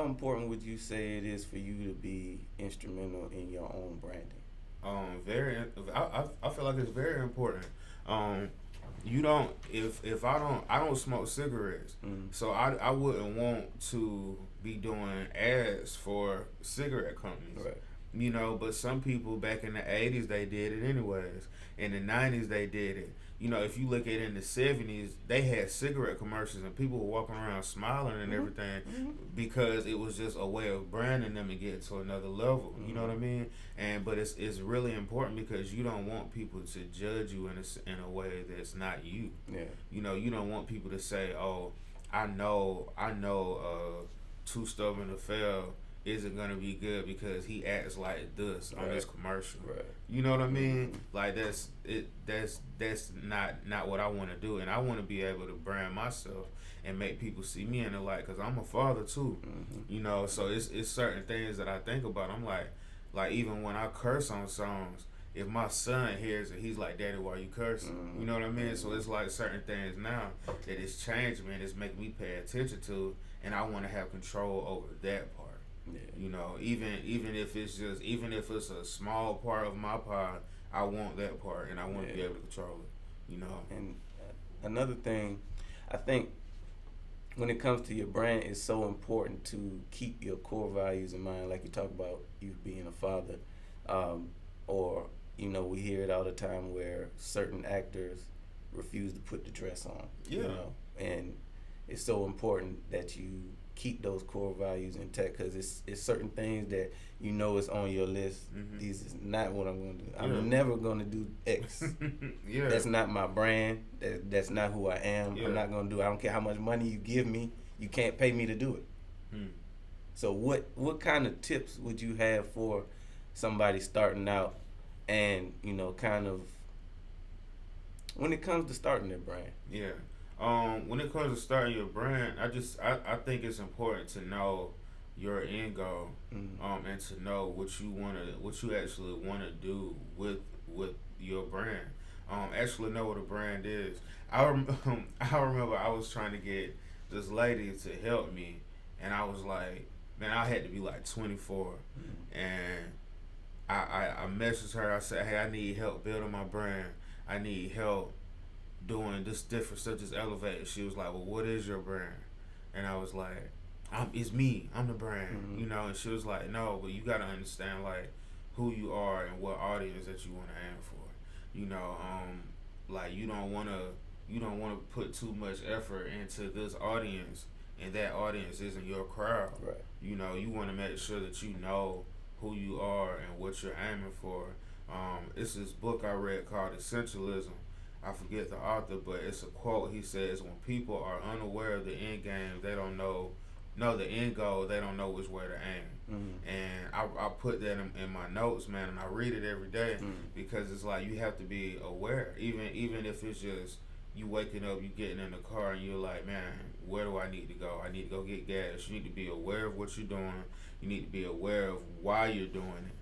How important would you say it is for you to be instrumental in your own branding? Very. I feel like it's very important. Um, you don't if I don't smoke cigarettes, Mm, so I wouldn't want to be doing ads for cigarette companies. right. But some people back in the 80s they did it anyways. In the 90s they did it. If you look at it in the 70s, they had cigarette commercials and people were walking around smiling and Mhm. everything Mhm. because it was just a way of branding them and getting to another level. You know what I Mhm. mean? But it's really important because you don't want people to judge you in a way that's not you. Yeah. You don't want people to say, "Oh, I know, Too Stubborn to Fail isn't gonna be good because he acts like this on this Right. commercial." Right. You know what I mean? Mhm. Like that's it. That's not what I want to do, and I want to be able to brand myself and make people see me in the light because I'm a father too. Mhm. So it's certain things that I think about. I'm like even when I curse on songs, if my son hears it, he's like, "Daddy, why you cursing?" You Mhm. know what I mean? So Mhm. it's like certain things now that it's changed me and it's making me pay attention to, and I want to have control over that part. Yeah. Even if it's a small part of my pie, I want that part, and I want to be Yeah. able to control it. And another thing, I think when it comes to your brand, it's so important to keep your core values in mind. Like you talk about you being a father, um, or we hear it all the time where certain actors refuse to put the dress on. Yeah. And it's so important that you keep those core values intact because it's certain things that is on your list. Mhm. These is not what I'm going to do. Yeah. I'm never going to do X. Yeah. That's not my brand. That's not who I am. I'm Yeah. not gonna do it. I don't care how much money you give me. You can't pay me to do it. Hmm. So what kind of tips would you have for somebody starting out and kind of when it comes to starting their brand? Yeah. When it comes to starting your brand, I think it's important to know your end goal, Mm, and to know what you actually wanna do with your brand. Actually know what a brand is. I remember I was trying to get this lady to help me, and I was like, man, I had to be like 24, mm, and I messaged her. I said, hey, I need help building my brand. I need help doing this different stuff, just elevate. She was like, well, what is your brand? And I was like, it's me. I'm the brand, mm, And she was like, no, but you gotta understand like who you are and what audience that you want to aim for. Like you don't wanna put too much effort into this audience, and that audience isn't your crowd. right. You want to make sure that you know who you are and what you're aiming for. It's this book I read called Essentialism. I forget the author, but it's a quote. He says, "When people are unaware of the end game, they don't know the end goal. They don't know which way to aim." Mm, And I put that in my notes, man, and I read it every day mm, because it's like you have to be aware, even if it's just you waking up, you getting in the car, and you're like, man, where do I need to go? I need to go get gas. You need to be aware of what you're doing. You need to be aware of why you're doing it.